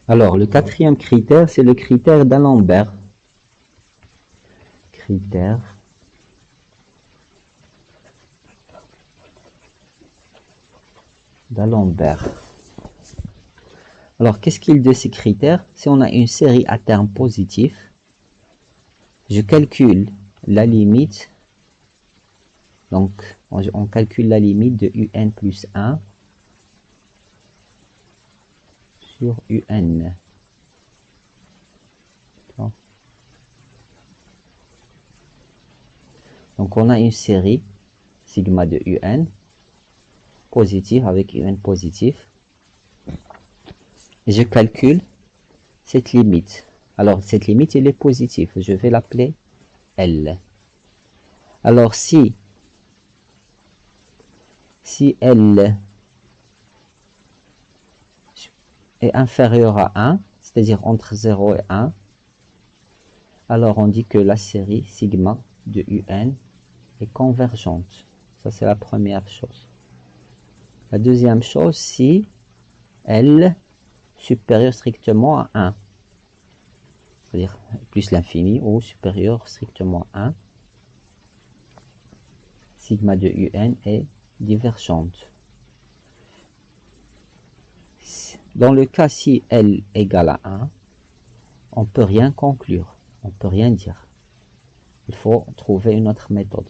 Alors, le quatrième critère, c'est le critère d'Alembert. Critère d'Alembert. Alors, qu'est-ce qu'il dit de ces critères? Si on a une série à terme positif, je calcule la limite. Donc, on calcule la limite de un plus 1 sur un. Donc, on a une série sigma de un positive avec un positif. Et je calcule cette limite. Alors, cette limite, elle est positive. Je vais l'appeler L. Alors, si L est inférieur à 1, c'est-à-dire entre 0 et 1, alors on dit que la série sigma de un est convergente. Ça, c'est la première chose. La deuxième chose, si L supérieur strictement à 1, c'est-à-dire plus l'infini ou supérieur strictement à 1, sigma de un est divergente. Dans le cas si L égale à 1, on ne peut rien conclure, on ne peut rien dire. Il faut trouver une autre méthode.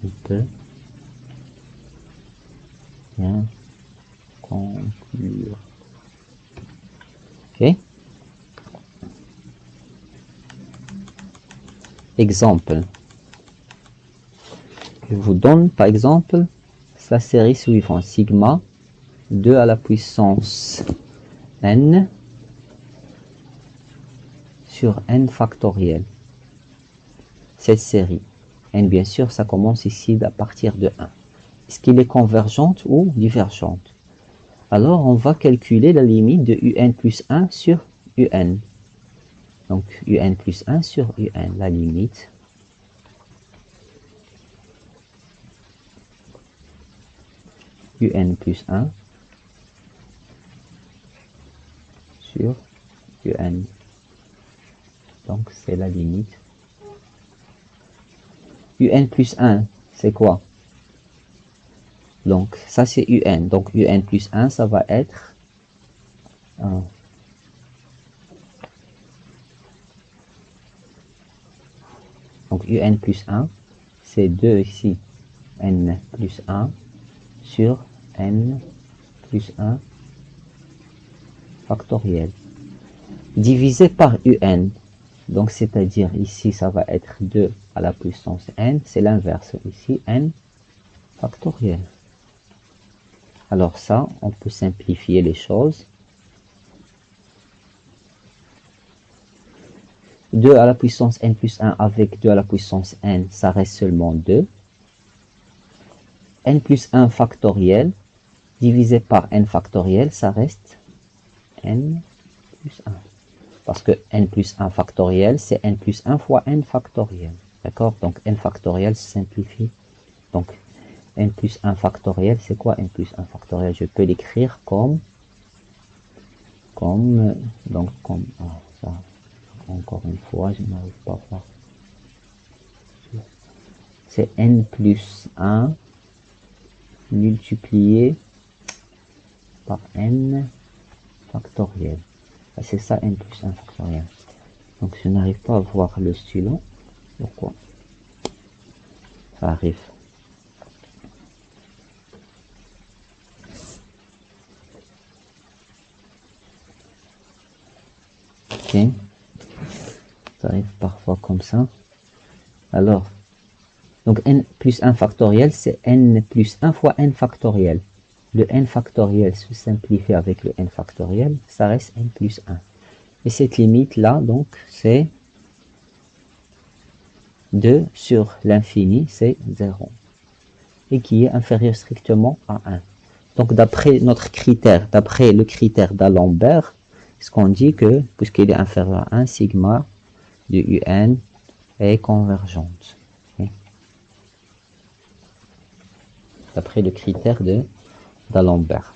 On peut rien conclure. Ok. Exemple. Je vous donne par exemple la série suivante, sigma 2 à la puissance n sur n factoriel. Cette série, n bien sûr, ça commence ici à partir de 1. Est-ce qu'il est convergente ou divergente? Alors, on va calculer la limite de un plus 1 sur un. Donc, un plus 1 sur un, la limite un plus 1 sur un. Donc, c'est la limite. un plus 1, c'est quoi? Donc, ça c'est un. Donc, un plus 1, ça va être 1. Donc, un plus 1, c'est 2 ici. N plus 1 sur n plus 1 factoriel. Divisé par un. Donc, c'est-à-dire ici, ça va être 2 à la puissance n. C'est l'inverse. Ici, n factoriel. Alors ça, on peut simplifier les choses. 2 à la puissance n plus 1 avec 2 à la puissance n, ça reste seulement 2. N plus 1 factoriel divisé par n factoriel, ça reste n plus 1. Parce que n plus 1 factoriel, c'est n plus 1 fois n factoriel. D'accord? Donc n factoriel se simplifie. Donc n plus 1 factoriel, c'est quoi n plus 1 factoriel? Je peux l'écrire comme ça. Encore une fois, je n'arrive pas à voir. C'est n plus 1 multiplié par n factoriel. C'est ça n plus 1 factoriel. Donc je n'arrive pas à voir le stylo. Pourquoi? Ça arrive. Ok. Ça arrive parfois comme ça. Alors, donc n plus 1 factoriel, c'est n plus 1 fois n factoriel. Le n factoriel se simplifie avec le n factoriel, ça reste n plus 1. Et cette limite-là, donc, c'est 2 sur l'infini, c'est 0. Et qui est inférieur strictement à 1. Donc, d'après notre critère, d'après le critère d'Alembert, ce qu'on dit que, puisqu'il est inférieur à 1, sigma de un est convergente. Okay. D'après le critère d'Alembert.